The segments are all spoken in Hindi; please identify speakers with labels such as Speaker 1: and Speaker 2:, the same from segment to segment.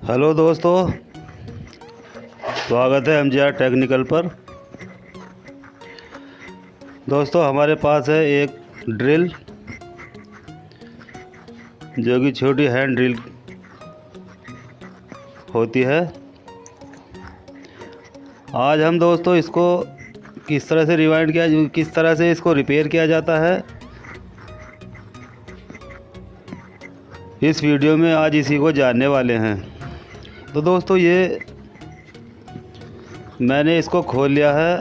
Speaker 1: हेलो दोस्तों, स्वागत है MGR टेक्निकल पर। दोस्तों हमारे पास है एक ड्रिल जो कि छोटी हैंड ड्रिल होती है। आज हम दोस्तों इसको किस तरह से किस तरह से इसको रिपेयर किया जाता है, इस वीडियो में आज इसी को जानने वाले हैं। तो दोस्तों ये मैंने इसको खोल लिया है।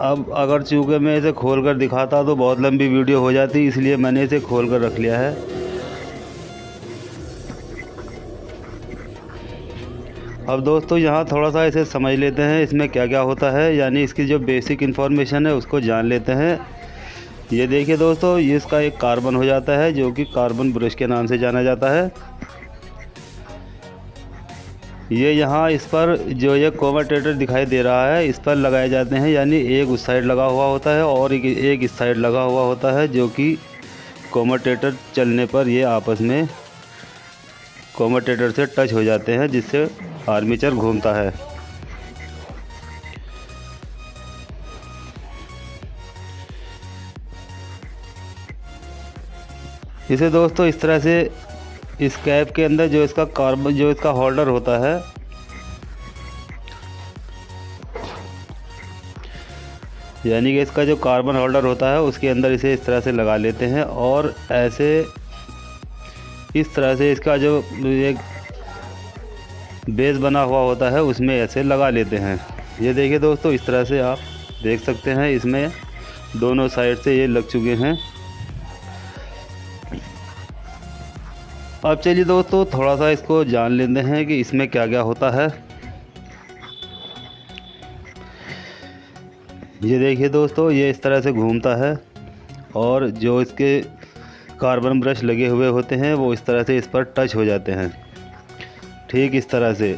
Speaker 1: अब अगर चूँकि मैं इसे खोल कर दिखाता तो बहुत लंबी वीडियो हो जाती, इसलिए मैंने इसे खोल कर रख लिया है। अब दोस्तों यहाँ थोड़ा सा इसे समझ लेते हैं इसमें क्या क्या होता है, यानी इसकी जो बेसिक इन्फॉर्मेशन है उसको जान लेते हैं। ये देखिए दोस्तों, ये इसका एक कार्बन हो जाता है जो कि कार्बन ब्रश के नाम से जाना जाता है। ये यहाँ इस पर जो ये कम्यूटेटर दिखाई दे रहा है इस पर लगाए जाते हैं, यानी एक उस साइड लगा हुआ होता है और एक इस साइड लगा हुआ होता है, जो कि कम्यूटेटर चलने पर ये आपस में कम्यूटेटर से टच हो जाते हैं, जिससे आर्मेचर घूमता है। इसे दोस्तों इस तरह से इस कैप के अंदर जो इसका होल्डर होता है, यानी कि इसका जो कार्बन होल्डर होता है उसके अंदर इसे इस तरह से लगा लेते हैं और ऐसे इस तरह से इसका जो एक बेस बना हुआ होता है उसमें ऐसे लगा लेते हैं। ये देखिए दोस्तों, इस तरह से आप देख सकते हैं इसमें दोनों साइड से ये लग चुके हैं। अब चलिए दोस्तों थोड़ा सा इसको जान लेते हैं कि इसमें क्या क्या होता है। ये देखिए दोस्तों, ये इस तरह से घूमता है और जो इसके कार्बन ब्रश लगे हुए होते हैं वो इस तरह से इस पर टच हो जाते हैं, ठीक इस तरह से।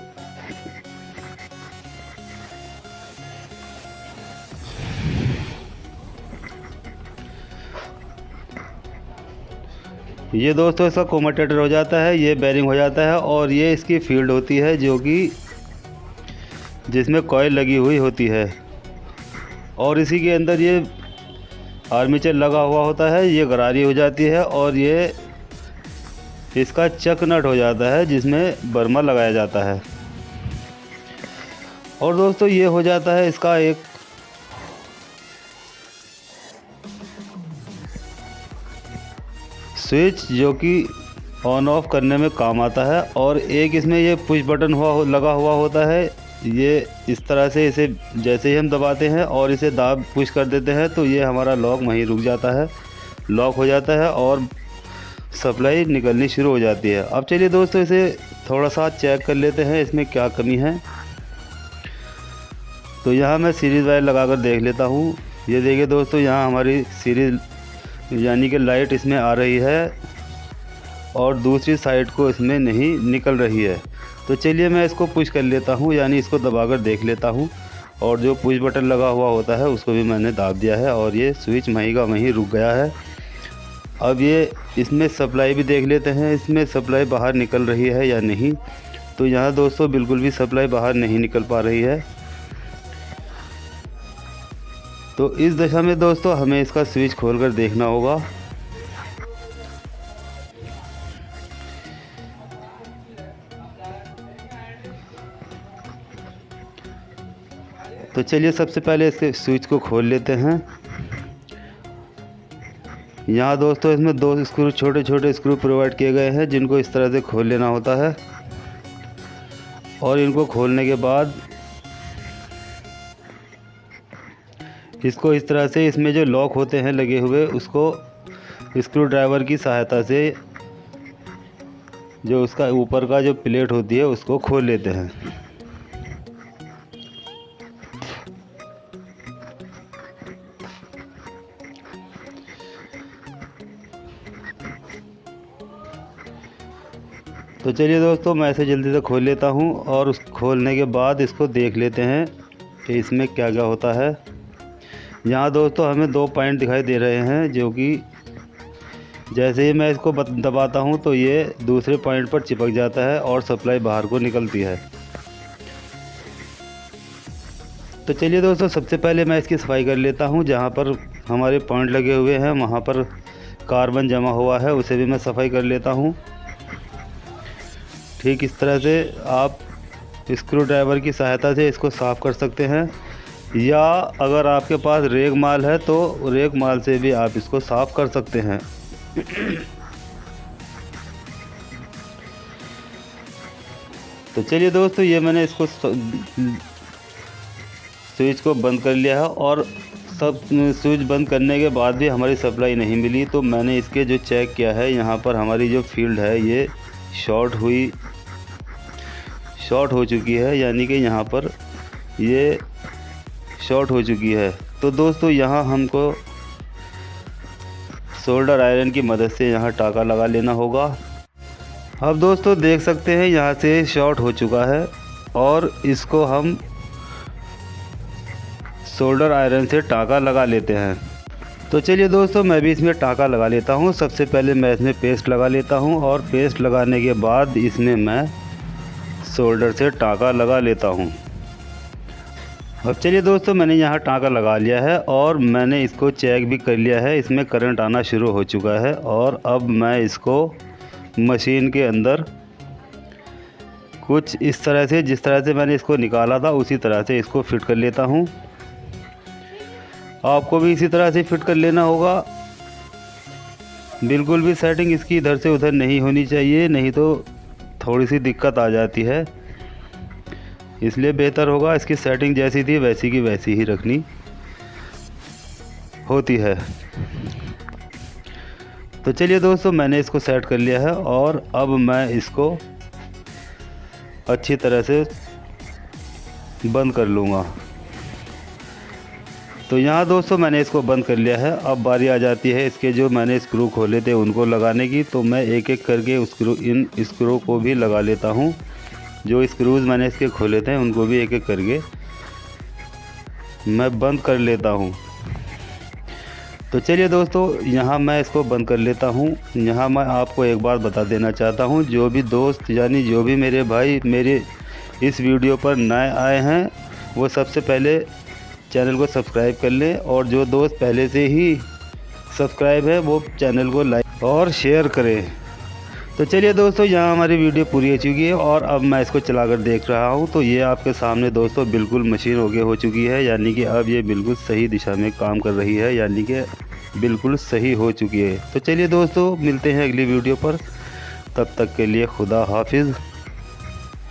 Speaker 1: ये दोस्तों इसका कम्यूटेटर हो जाता है, ये बेरिंग हो जाता है और ये इसकी फील्ड होती है जो कि जिसमें कॉइल लगी हुई होती है, और इसी के अंदर ये आर्मेचर लगा हुआ होता है। ये गरारी हो जाती है और ये इसका चक नट हो जाता है जिसमें बर्मा लगाया जाता है। और दोस्तों ये हो जाता है इसका एक स्विच जो कि ऑन ऑफ करने में काम आता है, और एक इसमें ये पुश बटन लगा हुआ होता है। ये इस तरह से इसे जैसे ही हम दबाते हैं और इसे पुश कर देते हैं तो ये हमारा लॉक वहीं रुक जाता है, लॉक हो जाता है और सप्लाई निकलनी शुरू हो जाती है। अब चलिए दोस्तों इसे थोड़ा सा चेक कर लेते हैं इसमें क्या कमी है। तो यहाँ मैं सीरीज़ वायर लगा कर देख लेता हूँ। ये देखिए दोस्तों, यहाँ हमारी सीरीज़ यानी कि लाइट इसमें आ रही है और दूसरी साइड को इसमें नहीं निकल रही है। तो चलिए मैं इसको पुश कर लेता हूँ, यानी इसको दबाकर देख लेता हूँ, और जो पुश बटन लगा हुआ होता है उसको भी मैंने दाब दिया है और ये स्विच वहीं का वहीं रुक गया है। अब ये इसमें सप्लाई भी देख लेते हैं, इसमें सप्लाई बाहर निकल रही है या नहीं। तो यहाँ दोस्तों बिल्कुल भी सप्लाई बाहर नहीं निकल पा रही है। तो इस दशा में दोस्तों हमें इसका स्विच खोलकर देखना होगा। तो चलिए सबसे पहले इसके स्विच को खोल लेते हैं। यहाँ दोस्तों इसमें दो स्क्रू, छोटे छोटे स्क्रू प्रोवाइड किए गए हैं जिनको इस तरह से खोल लेना होता है, और इनको खोलने के बाद इसको इस तरह से इसमें जो लॉक होते हैं लगे हुए उसको स्क्रू ड्राइवर की सहायता से जो उसका ऊपर का जो प्लेट होती है उसको खोल लेते हैं। तो चलिए दोस्तों मैं इसे जल्दी से खोल लेता हूँ और उस खोलने के बाद इसको देख लेते हैं कि इसमें क्या क्या होता है। यहाँ दोस्तों हमें 2 पॉइंट दिखाई दे रहे हैं जो कि जैसे ही मैं इसको दबाता हूँ तो ये दूसरे पॉइंट पर चिपक जाता है और सप्लाई बाहर को निकलती है। तो चलिए दोस्तों, सबसे पहले मैं इसकी सफाई कर लेता हूँ। जहाँ पर हमारे पॉइंट लगे हुए हैं वहाँ पर कार्बन जमा हुआ है, उसे भी मैं सफाई कर लेता हूँ। ठीक इस तरह से आप स्क्रू ड्राइवर की सहायता से इसको साफ़ कर सकते हैं, या अगर आपके पास रेग माल है तो रेग माल से भी आप इसको साफ़ कर सकते हैं। तो चलिए दोस्तों, ये मैंने इसको स्विच को बंद कर लिया है और सब स्विच बंद करने के बाद भी हमारी सप्लाई नहीं मिली। तो मैंने इसके जो चेक किया है, यहाँ पर हमारी जो फील्ड है ये शॉर्ट हो चुकी है, यानी कि यहाँ पर ये शॉर्ट हो चुकी है। तो दोस्तों यहाँ हमको सोल्डर आयरन की मदद से यहाँ टाँका लगा लेना होगा। अब दोस्तों देख सकते हैं यहाँ से शॉर्ट हो चुका है और इसको हम सोल्डर आयरन से टाँका लगा लेते हैं। तो चलिए दोस्तों, मैं भी इसमें टाँका लगा लेता हूँ। सबसे पहले मैं इसमें पेस्ट लगा लेता हूँ और पेस्ट लगाने के बाद इसमें मैं सोल्डर से टाँका लगा लेता हूँ। अब चलिए दोस्तों, मैंने यहाँ टाँका लगा लिया है और मैंने इसको चेक भी कर लिया है। इसमें करंट आना शुरू हो चुका है और अब मैं इसको मशीन के अंदर कुछ इस तरह से, जिस तरह से मैंने इसको निकाला था उसी तरह से इसको फिट कर लेता हूँ। आपको भी इसी तरह से फिट कर लेना होगा। बिल्कुल भी सेटिंग इसकी इधर से उधर नहीं होनी चाहिए, नहीं तो थोड़ी सी दिक्कत आ जाती है। इसलिए बेहतर होगा इसकी सेटिंग जैसी थी वैसी की वैसी ही रखनी होती है। तो चलिए दोस्तों, मैंने इसको सेट कर लिया है और अब मैं इसको अच्छी तरह से बंद कर लूँगा। तो यहाँ दोस्तों मैंने इसको बंद कर लिया है। अब बारी आ जाती है इसके जो मैंने स्क्रू खोले थे उनको लगाने की। तो मैं एक एक करके इन स्क्रू को भी लगा लेता हूँ। जो स्क्रूज़ मैंने इसके खोले थे उनको भी एक एक करके मैं बंद कर लेता हूँ। तो चलिए दोस्तों, यहाँ मैं इसको बंद कर लेता हूँ। यहाँ मैं आपको एक बात बता देना चाहता हूँ, जो भी दोस्त यानी जो भी मेरे भाई मेरे इस वीडियो पर नए आए हैं वो सबसे पहले चैनल को सब्सक्राइब कर लें, और जो दोस्त पहले से ही सब्सक्राइब है वो चैनल को लाइक और शेयर करें। तो चलिए दोस्तों, यहाँ हमारी वीडियो पूरी हो चुकी है और अब मैं इसको चलाकर देख रहा हूँ। तो ये आपके सामने दोस्तों बिल्कुल मशीन ओके हो चुकी है, यानी कि अब ये बिल्कुल सही दिशा में काम कर रही है, यानी कि बिल्कुल सही हो चुकी है। तो चलिए दोस्तों, मिलते हैं अगली वीडियो पर। तब तक के लिए खुदा हाफिज़।